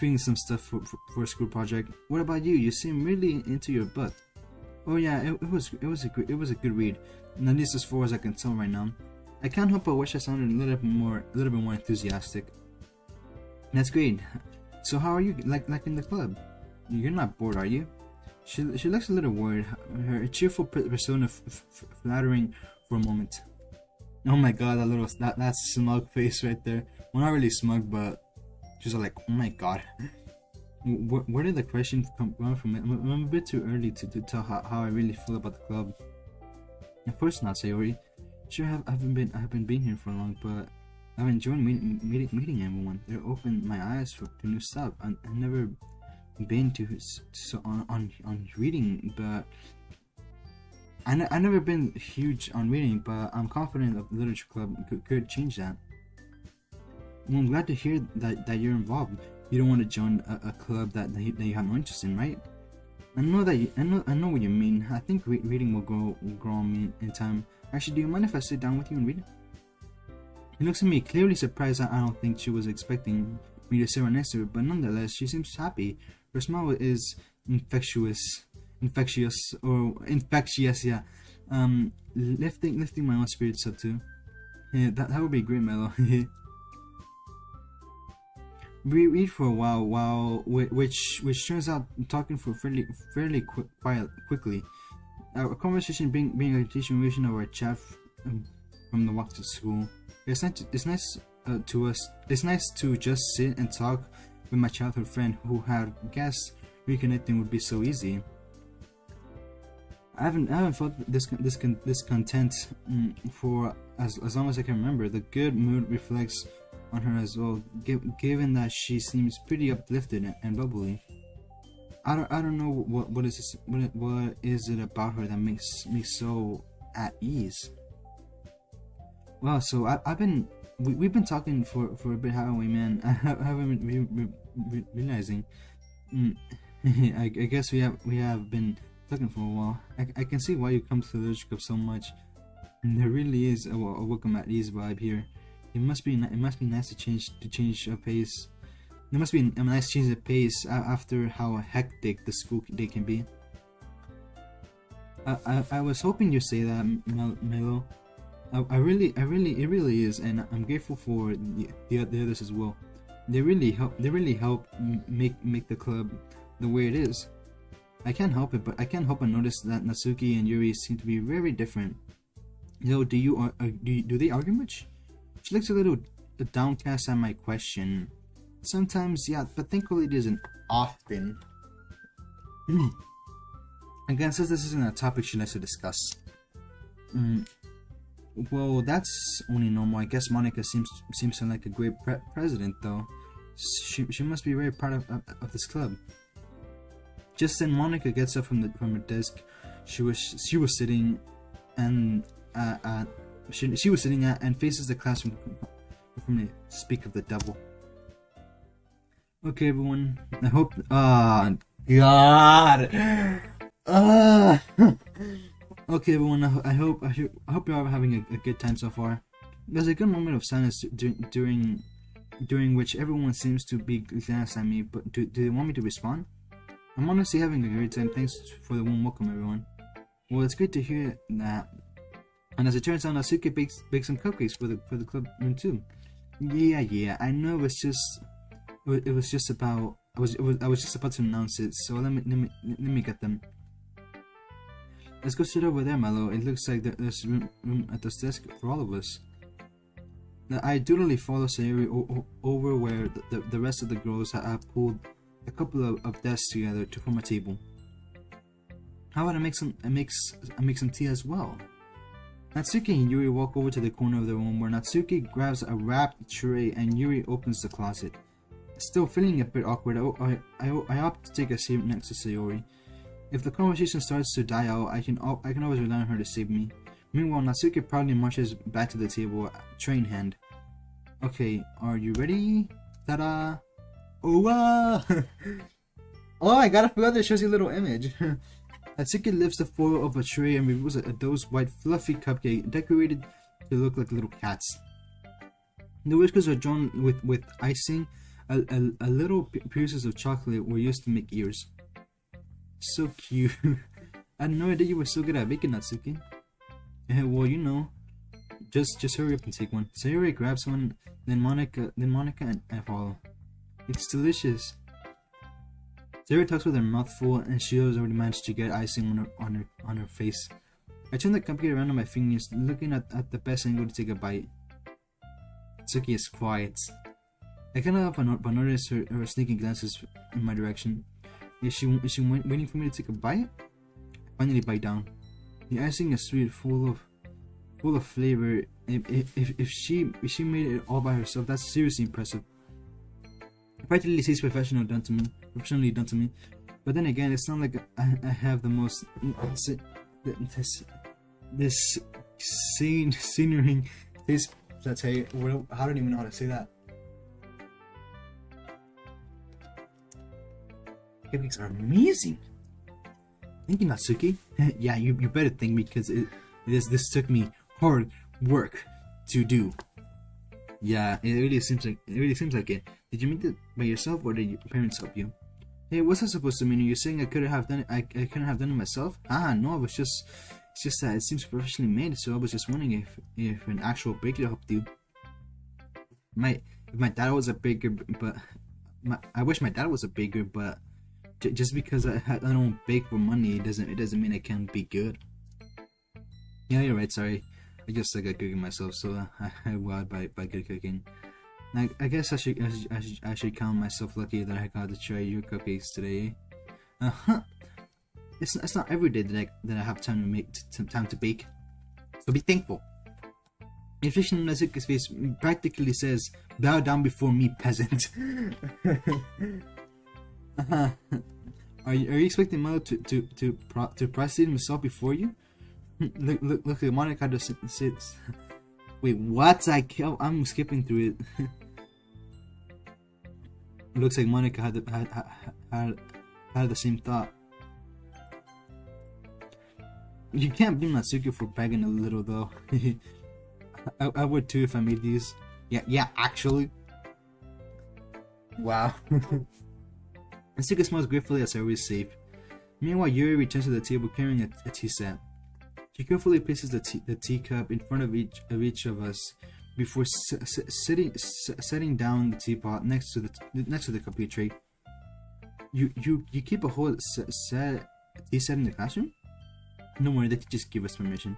reading some stuff for a school project. What about you? You seem really into your book. Oh yeah, it was a good read. And at least as far as I can tell right now. I can't help but wish I sounded a little bit more enthusiastic. That's great. So how are you liking the club? You're not bored, are you? She looks a little worried. Her cheerful persona flattering for a moment. Oh my god, that smug face right there. Well, not really smug, but she's like, oh my god. Where did the question come from? I'm a bit too early to tell how I really feel about the club. Of course not, Sayori. Sure, I haven't been being here for long, but I've enjoyed meeting everyone. They opened my eyes to new stuff. I've never been on reading, but I never been huge on reading, but I'm confident that the literature club could change that. Well, I'm glad to hear that you're involved. You don't want to join a club that you have no interest in, right? I know what you mean. I think reading will grow on me in time. Actually, do you mind if I sit down with you and read? He looks at me, clearly surprised. I don't think she was expecting me to sit right next to her, but nonetheless, she seems happy. Her smile is infectious, yeah. Lifting my own spirits up too. Yeah, that would be great, Mello. We read for a while, which turns out talking for fairly quickly. Our conversation being a continuation of our chat from the walk to school. It's nice to just sit and talk with my childhood friend who had guessed reconnecting would be so easy. I haven't felt this content for as long as I can remember. The good mood reflects on her as well, given that she seems pretty uplifted and bubbly. I don't know what is it about her that makes me so at ease. Well, so we've been talking for a bit, haven't we, man? I haven't been realizing. I guess we have been talking for a while. I can see why you come to the literature club so much. And there really is a welcome at ease vibe here. It must be nice to change a pace. There must be a nice change of pace after how hectic the school day can be. I was hoping you'd say that, Melo. It really is, and I'm grateful for the others as well. They really help make the club the way it is. I can't help it, but I can't help but notice that Natsuki and Yuri seem to be very different. Do they argue much? She looks a little downcast at my question. Sometimes, yeah, but thankfully it isn't often. Again, since this isn't a topic she likes to discuss. Well, that's only normal. I guess Monica seems like a great president, though. She must be very proud of this club. Just then, Monica gets up from her desk. She was sitting and she was sitting at and faces the classroom from the speak of the devil. Okay, everyone. I hope. God. Okay, everyone. I hope you're all having a good time so far. There's a good moment of silence during which everyone seems to be glanced at me. But do they want me to respond? I'm honestly having a great time. Thanks for the warm welcome, everyone. Well, it's great to hear that. And as it turns out, Natsuki baked some cupcakes for the club room too. Yeah. I know I was just about to announce it. So let me get them. Let's go sit over there, Mello. It looks like there's room at this desk for all of us. Now, I dutifully follow Sayori over where the rest of the girls have pulled a couple of desks together to form a table. How about I make some tea as well? Natsuki and Yuri walk over to the corner of the room where Natsuki grabs a wrapped tray and Yuri opens the closet. Still feeling a bit awkward, I opt to take a seat next to Sayori. If the conversation starts to die out, I can always rely on her to save me. Meanwhile, Natsuki proudly marches back to the table, tray in hand. Okay, are you ready? Ta-da! Oh, oh, I got a few other shows you a little image. Natsuki lifts the foil of a tray and reveals a dose white fluffy cupcake decorated to look like little cats. The whiskers are drawn with icing. A little pieces of chocolate were used to make ears. So cute. I had no idea you were so good at baking, Natsuki. Well, you know, just hurry up and take one. Sayori grabs one, then Monica and I follow. It's delicious. Sayori talks with her mouth full, and she has already managed to get icing on her face. I turn the cupcake around on my fingers, looking at the best angle to take a bite. Natsuki is quiet. I can't help but notice her sneaking glances in my direction. Is she waiting for me to take a bite? I finally bite down. The icing is sweet, full of flavor. If she made it all by herself, that's seriously impressive. It practically tastes professionally done to me. But then again, it's not like I have the most this scenery taste. Let's say, well, I don't even know how to say that. Cupcakes are amazing. Thank you, Natsuki. Yeah, you better thank me because this took me hard work to do. Yeah, it really seems like it. Did you make it by yourself or did your parents help you? Hey, what's that supposed to mean? Are you saying I couldn't have done it myself? No, it's just that it seems professionally made, so I was just wondering if an actual baker helped you. If my dad was a baker, but I wish my dad was a baker, but just because I don't bake for money, it doesn't mean I can't be good. Yeah, you're right. Sorry, I just suck at cooking myself, so I wowed by good cooking. I guess I should count myself lucky that I got to try your cupcakes today. It's not every day that I have time to bake, so be thankful. The fish on Natsuki's face practically says, "Bow down before me, peasant." Are you expecting Milo to proceed himself before you? Look at Monica just sits. Wait, what? I'm skipping through it. Looks like Monica had the same thought. You can't blame Natsuki for bragging a little though. I would too if I made these. Yeah, actually. Wow. Natsuki smiles gratefully as Sayori is safe. Meanwhile, Yuri returns to the table carrying a tea set. She carefully places the teacup in front of each of us before setting down the teapot next to the cupcake tray. You keep a whole tea set in the classroom? Don't worry, they can just give us permission.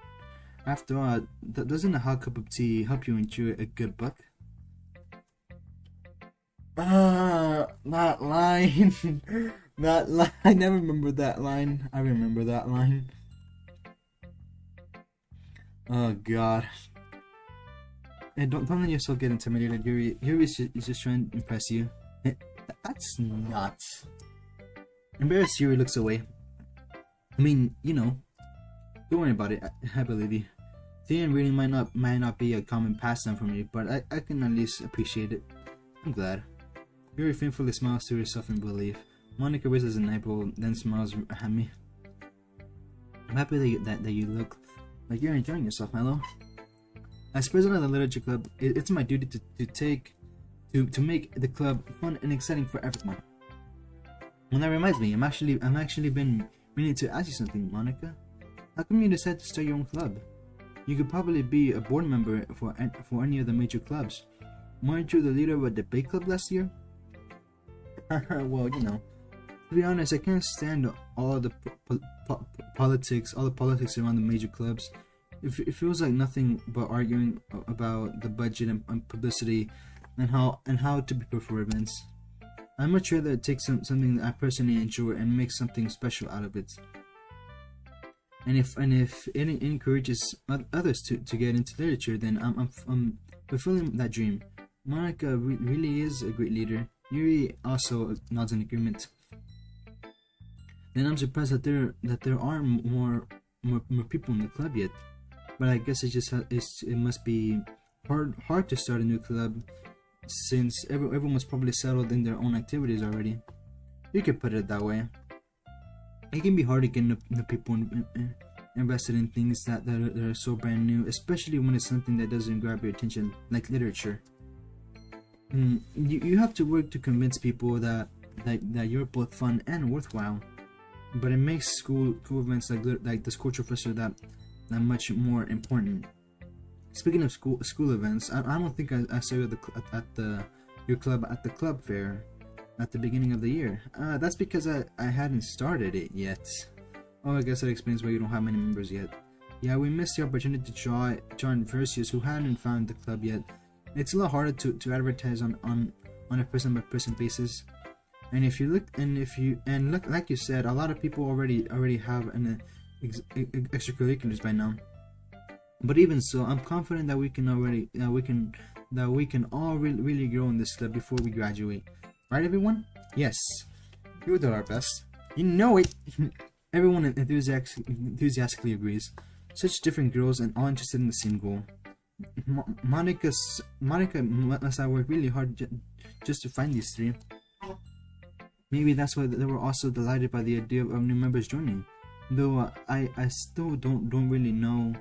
After all, doesn't a hot cup of tea help you enjoy a good book? That line. That line. I never remember that line. I remember that line. Oh god. Hey, don't let yourself get intimidated. Yuri is just trying to impress you. That's nuts. Embarrassed, Yuri looks away. I mean, you know. Don't worry about it. I believe you. Tea and reading might not be a common pastime for me, but I can at least appreciate it. I'm glad. Yuri faintly smiles to herself in relief. Monica raises an eyebrow, then smiles at me. I'm happy that you look like you're enjoying yourself, Milo. As president of the literature club, it's my duty to make the club fun and exciting for everyone. Well, that reminds me, I'm actually been meaning to ask you something, Monica. How come you decided to start your own club? You could probably be a board member for any of the major clubs. Weren't you the leader of a debate club last year? Well, you know, To be honest, I can't stand all the politics, all the politics around the major clubs. It feels like nothing but arguing about the budget and publicity, and how to prepare for events. I'm much rather take something that I personally enjoy and make something special out of it. And if it encourages others to get into literature, then I'm fulfilling that dream. Monica really is a great leader. Yuri also nods in agreement. Then I'm surprised that there aren't more people in the club yet. But I guess it must be hard to start a new club, since everyone's probably settled in their own activities already. You could put it that way. It can be hard to get the people invested in things that are so brand new, especially when it's something that doesn't grab your attention, like literature. You have to work to convince people that you're both fun and worthwhile. But it makes school events like this culture festival that much more important. Speaking of school events, I don't think I saw you at your club at the club fair at the beginning of the year. That's because I hadn't started it yet. Oh, I guess that explains why you don't have many members yet. Yeah, we missed the opportunity to join Versius, who hadn't found the club yet. It's a lot harder to advertise on a person by person basis. And if you look like you said, a lot of people already have an extracurriculars by now. But even so, I'm confident that we can all really grow in this club before we graduate. Right, everyone? Yes. We'll do our best. You know it. Everyone enthusiastically agrees. Such different girls and all interested in the same goal. Monica must have worked really hard just to find these three. Maybe that's why they were also delighted by the idea of new members joining. Though I still don't really know.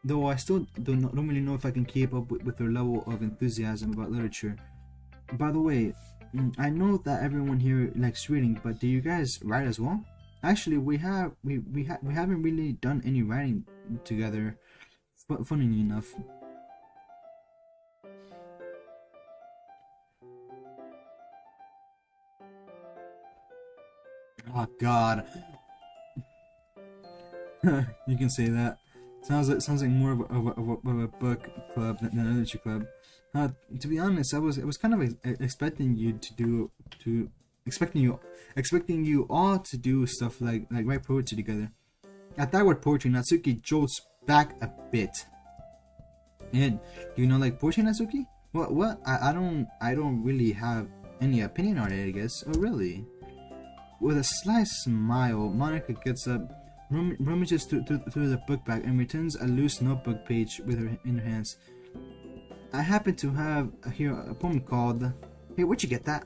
Though I still don't really know if I can keep up with their level of enthusiasm about literature. By the way, I know that everyone here likes reading, but do you guys write as well? Actually, we haven't really done any writing together. Funny enough. Oh God. You can say that. Sounds like more of a book club than a literature club. To be honest, I was kind of expecting you all to do stuff like write poetry together. At that word poetry, Natsuki jolts back a bit. And do you know like poetry, Natsuki? What? I don't really have any opinion on it, I guess. Oh really? With a sly smile, Monica gets up, rummages through the book bag, and returns a loose notebook page in her hands. I happen to have here a poem called. Hey, where'd you get that?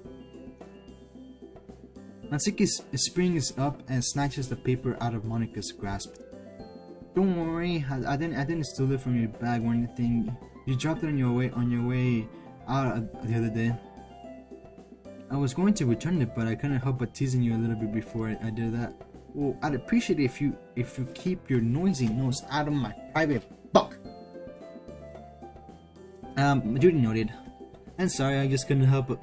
Natsuki springs up and snatches the paper out of Monica's grasp. Don't worry, I didn't steal it from your bag or anything. You dropped it on your way out the other day. I was going to return it, but I couldn't help but teasing you a little bit before I did that. Well, I'd appreciate it if you keep your noisy nose out of my private book. Duty noted. And sorry, I just couldn't help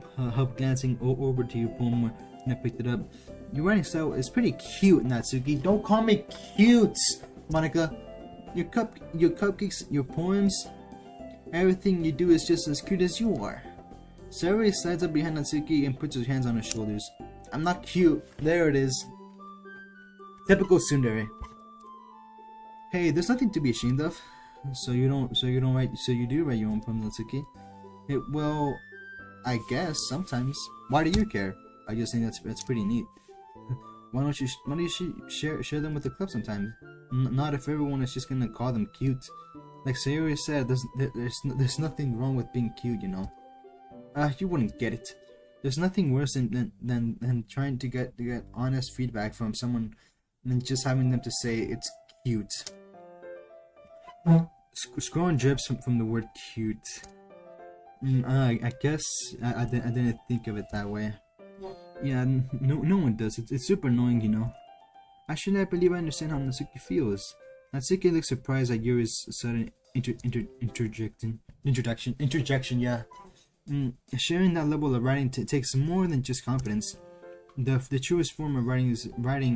glancing over to your poem when I picked it up. Your writing style is pretty cute, Natsuki. Don't call me cute, Monica. Your cupcakes, your poems, everything you do is just as cute as you are. Sayori slides up behind Natsuki and puts her hands on her shoulders. I'm not cute. There it is. Typical tsundere. Hey, there's nothing to be ashamed of. So you do write your own poems, Natsuki? Well, I guess sometimes. Why do you care? I just think that's pretty neat. Why don't you share them with the club sometime? Not if everyone is just gonna call them cute. Like Sayori said, there's nothing wrong with being cute, you know. You wouldn't get it. There's nothing worse than trying to get honest feedback from someone and just having them to say it's cute. Scrolling drips from the word cute. I guess I didn't think of it that way. Yeah, no one does. It's super annoying, you know. Actually, I believe I understand how Natsuki feels. Natsuki looks surprised at Yuri's sudden interjection. Yeah. Sharing that level of writing takes more than just confidence. The truest form of writing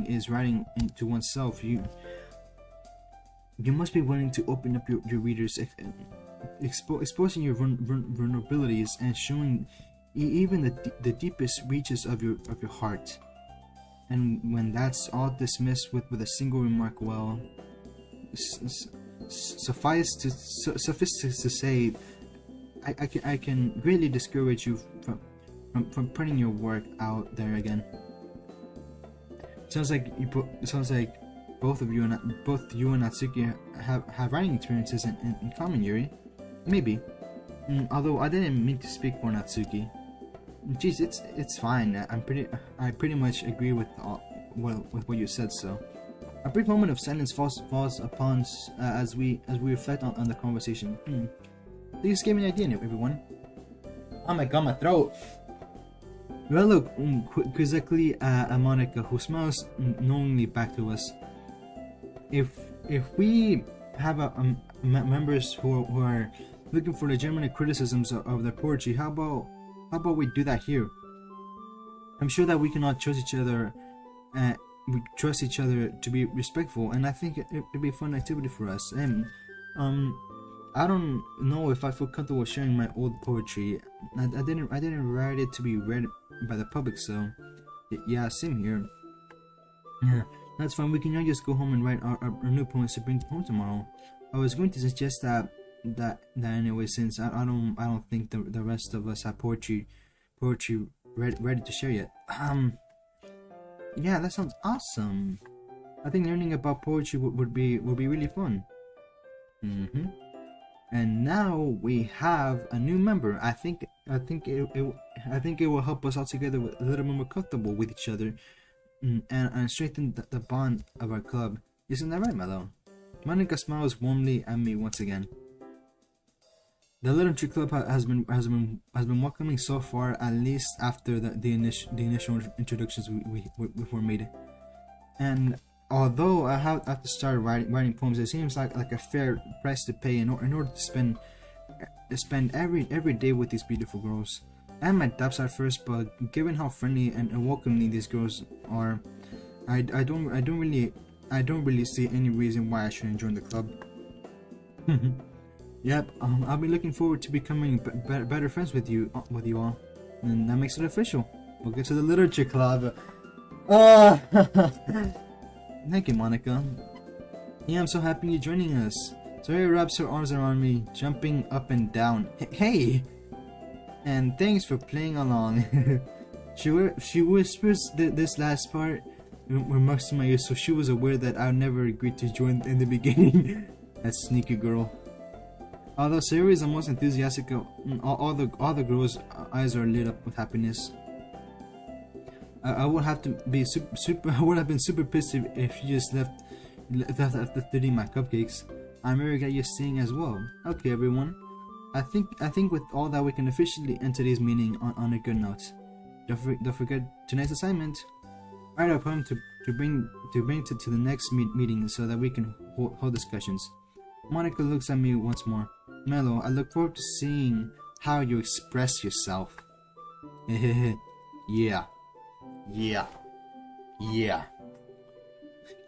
is writing into oneself. You must be willing to open up your readers, exposing your vulnerabilities and showing even the deepest reaches of your heart. And when that's all dismissed with a single remark, well, suffice to say, I can greatly discourage you from putting your work out there again. Sounds like both you and Natsuki have writing experiences in common, Yuri. Maybe. Although I didn't mean to speak for Natsuki. Jeez, it's fine. I pretty much agree with what you said. So, a brief moment of silence falls upon us as we reflect on the conversation. Please give me an idea, everyone. Oh my god, my throat. Well, look quizzically at Monica, who smiles knowingly back to us. If we have members who are looking for legitimate criticisms of their poetry, how about we do that here? I'm sure that we can all trust each other. We trust each other to be respectful, and I think it'd be a fun activity for us. And I don't know if I feel comfortable sharing my old poetry. I didn't write it to be read by the public, so yeah, same here. Yeah, that's fine. We can all just go home and write our new poems to bring home tomorrow. I was going to suggest that anyway, since I don't think the rest of us have poetry ready to share yet. Yeah, that sounds awesome. I think learning about poetry would be really fun. And now we have a new member. I think it will help us all together with a little more comfortable with each other, and strengthen the bond of our club. Isn't that right, Mello? Monica smiles warmly at me once again. The literature club has been welcoming so far, at least after the initial introductions we were made. And although I have to start writing poems, it seems like a fair price to pay in order to spend every day with these beautiful girls. I had my doubts at first, but given how friendly and welcoming these girls are, I don't really see any reason why I shouldn't join the club. Yep, I'll be looking forward to becoming better friends with you all, and that makes it official. We'll get to the literature club. Thank you, Monica. Yeah, I'm so happy you're joining us. Zoe wraps her arms around me, jumping up and down. Hey! And thanks for playing along. She whispers this last part, remarks to my ears, so she was aware that I never agreed to join in the beginning. That sneaky girl. Although Sayori is the most enthusiastic, all the girls' eyes are lit up with happiness. I would have been super pissed if she just left after eating my cupcakes. I'm very glad you're staying as well. Okay, everyone. I think with all that we can officially end today's meeting on a good note. Don't forget tonight's assignment. Write a poem to bring to the next meeting so that we can hold discussions. Monica looks at me once more. Mello, I look forward to seeing how you express yourself. Yeah.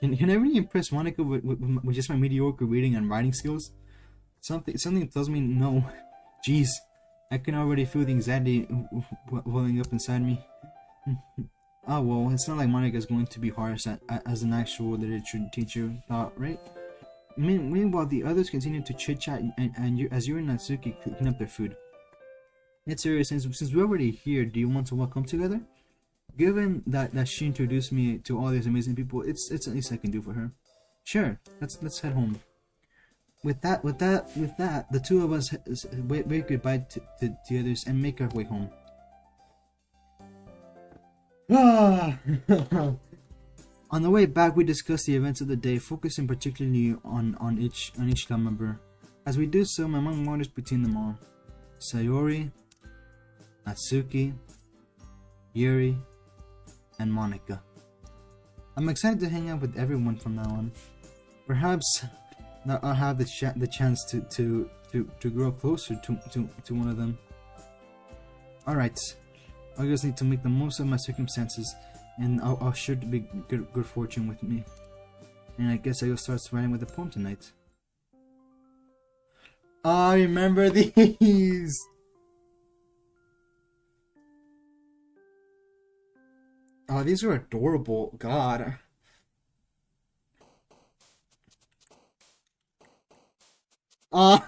Can I really impress Monica with just my mediocre reading and writing skills? Something tells me no. Jeez, I can already feel the anxiety welling up inside me. Oh well, it's not like Monica's going to be harsh as an actual literature teacher thought, right? Meanwhile, the others continue to chit-chat as Yuri and Natsuki clean up their food. It's serious, since we're already here, do you want to walk home together? Given that she introduced me to all these amazing people, it's the least I can do for her. Sure, let's head home. With that, the two of us wave goodbye to the others and make our way home. On the way back, we discuss the events of the day, focusing particularly on each club member. As we do so, my mind wanders between them all: Sayori, Natsuki, Yuri, and Monica. I'm excited to hang out with everyone from now on. Perhaps I'll have the chance to grow closer to one of them. Alright, I just need to make the most of my circumstances, and I'll sure to be good fortune with me. And I guess I'll start writing with a poem tonight. I remember these! Oh, these are adorable. God. Oh,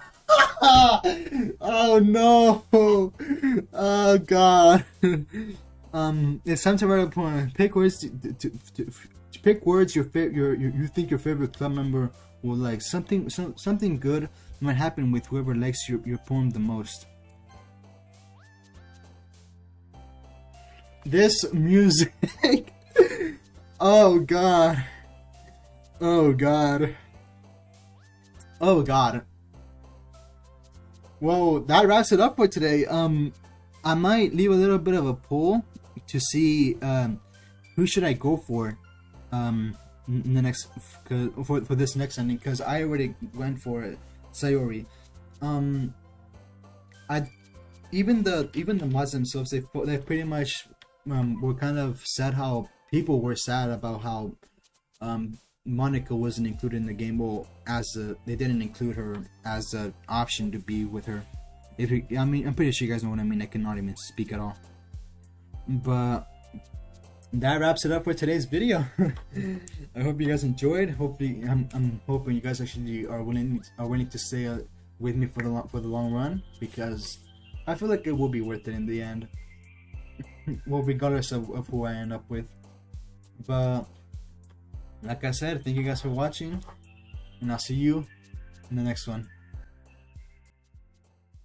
oh no! Oh God! It's time to write a poem. Pick words to pick words you think your favorite club member will like. Something good might happen with whoever likes your poem the most. This music. Oh God. Oh God. Oh God. Well, that wraps it up for today. I might leave a little bit of a poll to see who should I go for in the next for this next ending, because I already went for it, Sayori. Even the mods themselves, they pretty much were kind of sad how people were sad about how Monica wasn't included in the game. Well, they didn't include her as an option to be with her. I mean, I'm pretty sure you guys know what I mean. I cannot even speak at all. But that wraps it up for today's video. I hope you guys enjoyed. Hopefully, I'm hoping you guys actually are willing to stay with me for the long run, because I feel like it will be worth it in the end. Well, regardless of who I end up with. But like I said, thank you guys for watching, and I'll see you in the next one.